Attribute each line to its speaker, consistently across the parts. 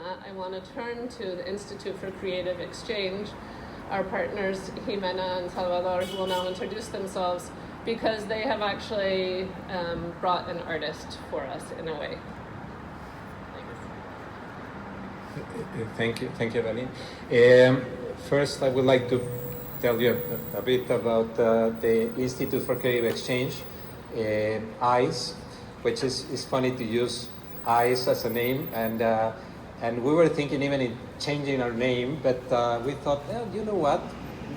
Speaker 1: that, I want to turn to the Institute for Creative Exchange, our partners Ximena and Salvador, who will now introduce themselves, because they have actually brought an artist for us in a way.
Speaker 2: Thank you, Eva-Lynn. First, I would like to tell you a bit about the Institute for Creative Exchange, ICE, which is funny to use ICE as a name, and we were thinking even in changing our name, but we thought, well, you know what,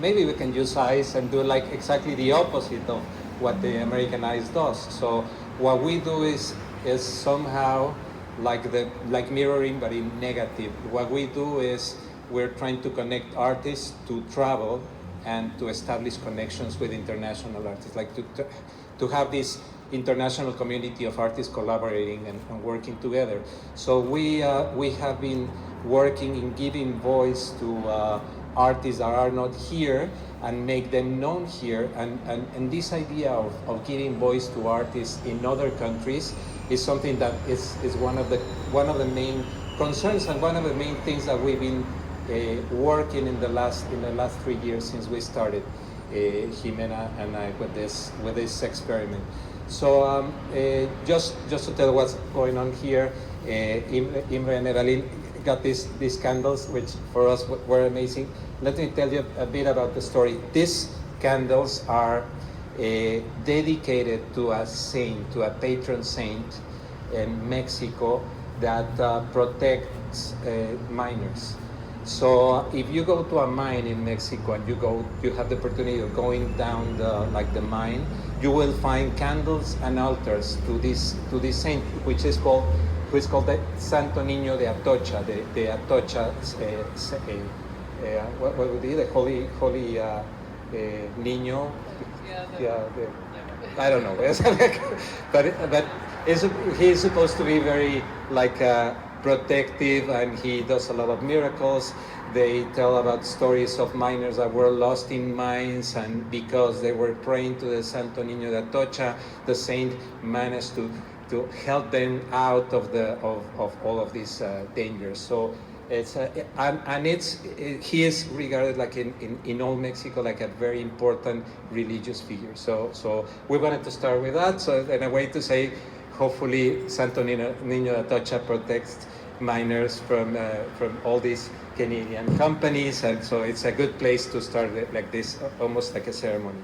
Speaker 2: maybe we can use ICE and do like exactly the opposite of what the American ICE does. So what we do is somehow like mirroring, but in negative. What we do is we're trying to connect artists to travel and to establish connections with international artists, like to have this international community of artists collaborating and working together. So we have been working in giving voice to artists that are not here and make them known here. And this idea of giving voice to artists in other countries is something that is one of the main concerns and one of the main things that we've been working in the last 3 years since we started, Ximena and I, with this experiment. So just to tell what's going on here, Imre and Eva-Lynn got these candles, which for us were amazing. Let me tell you a bit about the story. These candles are dedicated to a saint, to a patron saint in Mexico that protects miners. So if you go to a mine in Mexico and you have the opportunity of going down the mine, you will find candles and altars to this saint, which is called the Santo Niño de Atocha, the Atocha, what would be the holy Niño? I don't know, but he is supposed to be very protective, and he does a lot of miracles. They tell about stories of miners that were lost in mines, and because they were praying to the Santo Niño de Atocha, the saint managed to help them out of all of these dangers. So he is regarded in all Mexico like a very important religious figure. So we wanted to start with that. So in a way to say, hopefully Santo Niño de Atocha protects miners from all these Canadian companies, and so it's a good place to start it like this, almost like a ceremony.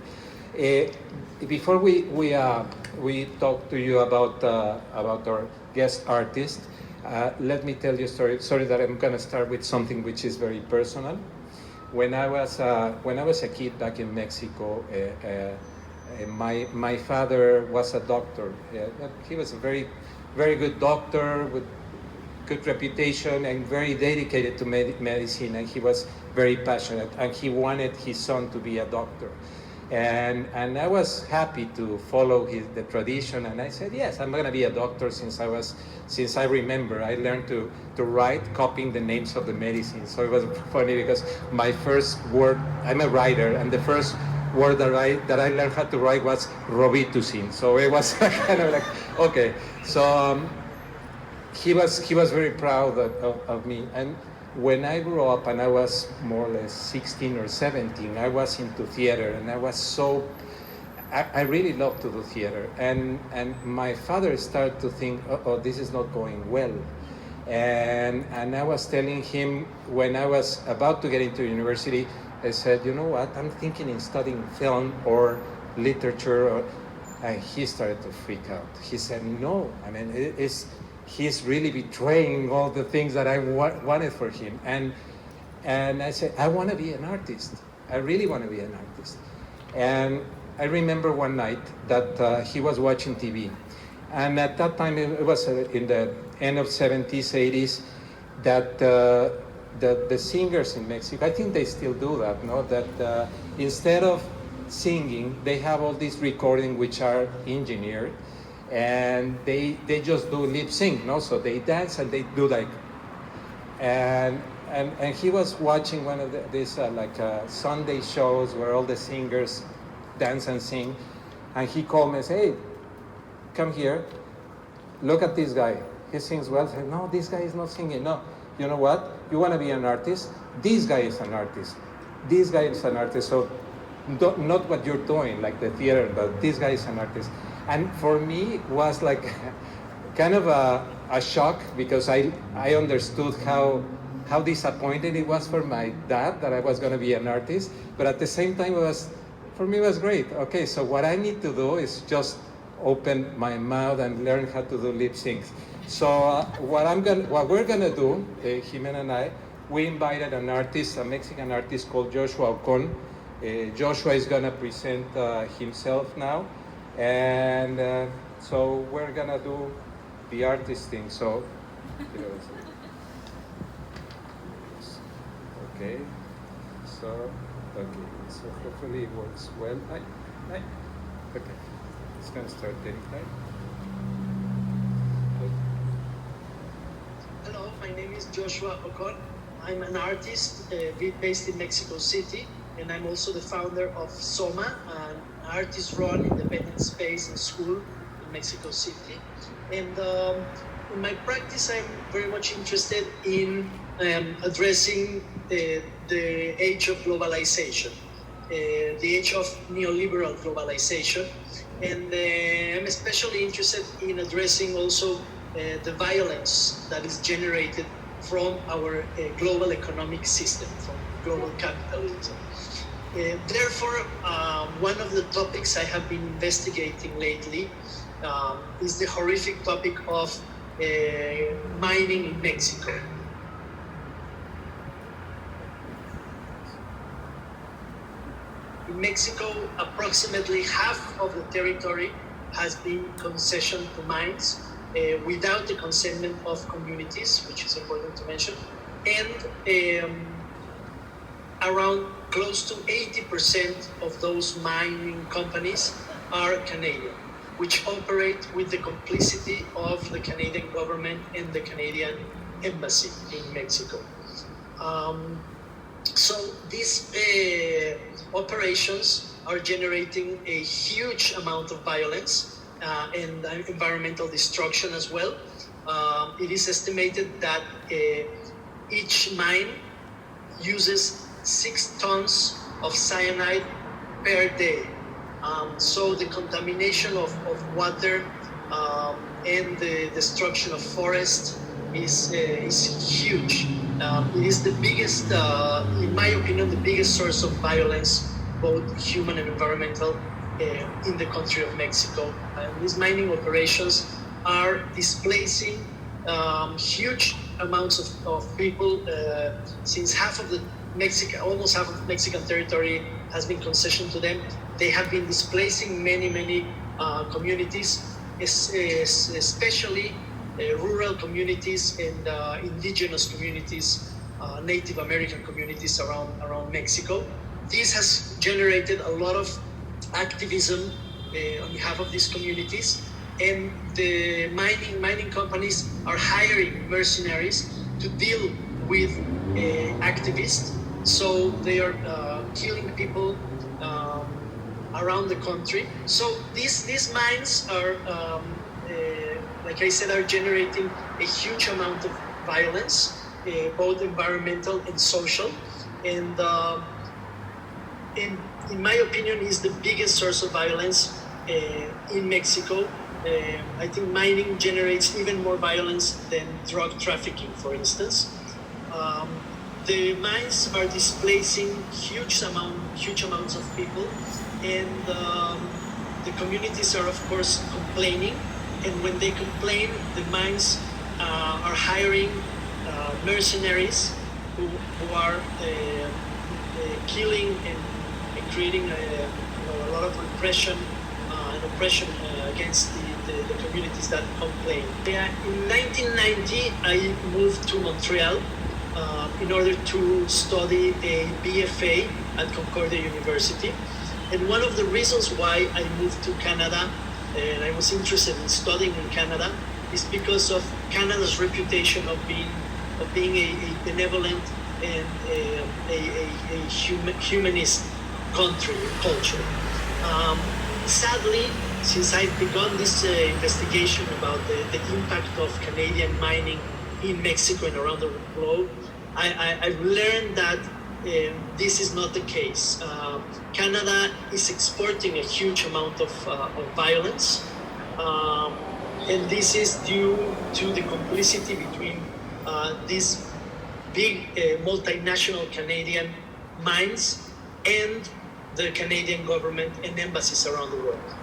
Speaker 2: Before we talk to you about our guest artist, let me tell you a story. Sorry that I'm going to start with something which is very personal. When I was a kid back in Mexico, my father was a doctor. He was a very, very good doctor with good reputation and very dedicated to medicine, and he was very passionate, and he wanted his son to be a doctor. And I was happy to follow the tradition, and I said, yes, I'm going to be a doctor since I remember. I learned to write, copying the names of the medicines. So it was funny because my first word, I'm a writer, and the first word that I learned how to write was Robitussin. So it was kind of like, okay. So he was very proud of me. And when I grew up and I was more or less 16 or 17, I was into theater, and I really loved to do theater. And my father started to think, oh, this is not going well. And I was telling him, when I was about to get into university, I said, you know what, I'm thinking in studying film or literature. And he started to freak out. He said, no, I mean, he's really betraying all the things that I wanted for him. And I said, I want to be an artist. I really want to be an artist. And I remember one night that he was watching TV. And at that time, it was in the end of 70s, 80s, that the singers in Mexico, I think they still do that, no? That instead of singing, they have all these recordings which are engineered, and they just do lip sync, no? So they dance and they do and he was watching one of these Sunday shows where all the singers dance and sing, and he called me and said, hey, come here, look at this guy, he sings well. I said, no, this guy is not singing. No, you know what? You want to be an artist? This guy is an artist. This guy is an artist. So not what you're doing, like the theater, but this guy is an artist. And for me, it was like kind of a shock, because I understood how disappointed it was for my dad that I was going to be an artist. But at the same time, for me, it was great. Okay, so what I need to do is just open my mouth and learn how to do lip syncs. So what we're gonna do, Ximena and I, we invited an artist, a Mexican artist called Yoshua Okón. Joshua is gonna present himself now, and so we're gonna do the artist thing. So, okay, so hopefully it works well. Okay, it's gonna start getting tight.
Speaker 3: Hello, my name is Yoshua Okón. I'm an artist based in Mexico City, and I'm also the founder of Soma, an artist-run independent space and school in Mexico City. And in my practice, I'm very much interested in addressing the age of globalization, the age of neoliberal globalization. And I'm especially interested in addressing also the violence that is generated from our global economic system, from global capitalism. Therefore, one of the topics I have been investigating lately is the horrific topic of mining in Mexico. In Mexico, approximately half of the territory has been concessioned to mines without the consentment of communities, which is important to mention, and around close to 80% of those mining companies are Canadian, which operate with the complicity of the Canadian government and the Canadian embassy in Mexico. So these operations are generating a huge amount of violence and environmental destruction as well. It is estimated that each mine uses 6 tons of cyanide per day. So the contamination of water and the destruction of forest is huge. It is the biggest, in my opinion, the biggest source of violence, both human and environmental, in the country of Mexico. These mining operations are displacing huge amounts of people, since almost half of Mexican territory has been concessioned to them. They have been displacing many communities, especially rural communities and indigenous communities, Native American communities around Mexico. This has generated a lot of activism on behalf of these communities, and the mining companies are hiring mercenaries to deal with activists. So they are killing people around the country. So these mines are, like I said, are generating a huge amount of violence, both environmental and social, and in my opinion, is the biggest source of violence in Mexico. I think mining generates even more violence than drug trafficking, for instance. The mines are displacing huge amounts of people, and the communities are, of course, complaining. And when they complain, the mines are hiring mercenaries who are killing and creating a lot of repression and oppression against the communities that complain. In 1990, I moved to Montreal in order to study a BFA at Concordia University. And one of the reasons why I moved to Canada and I was interested in studying in Canada is because of Canada's reputation of being a benevolent and a humanist country and culture. Sadly, since I've begun this investigation about the impact of Canadian mining in Mexico and around the globe, I've learned that this is not the case. Canada is exporting a huge amount of violence, and this is due to the complicity between these big multinational Canadian mines and the Canadian government and embassies around the world.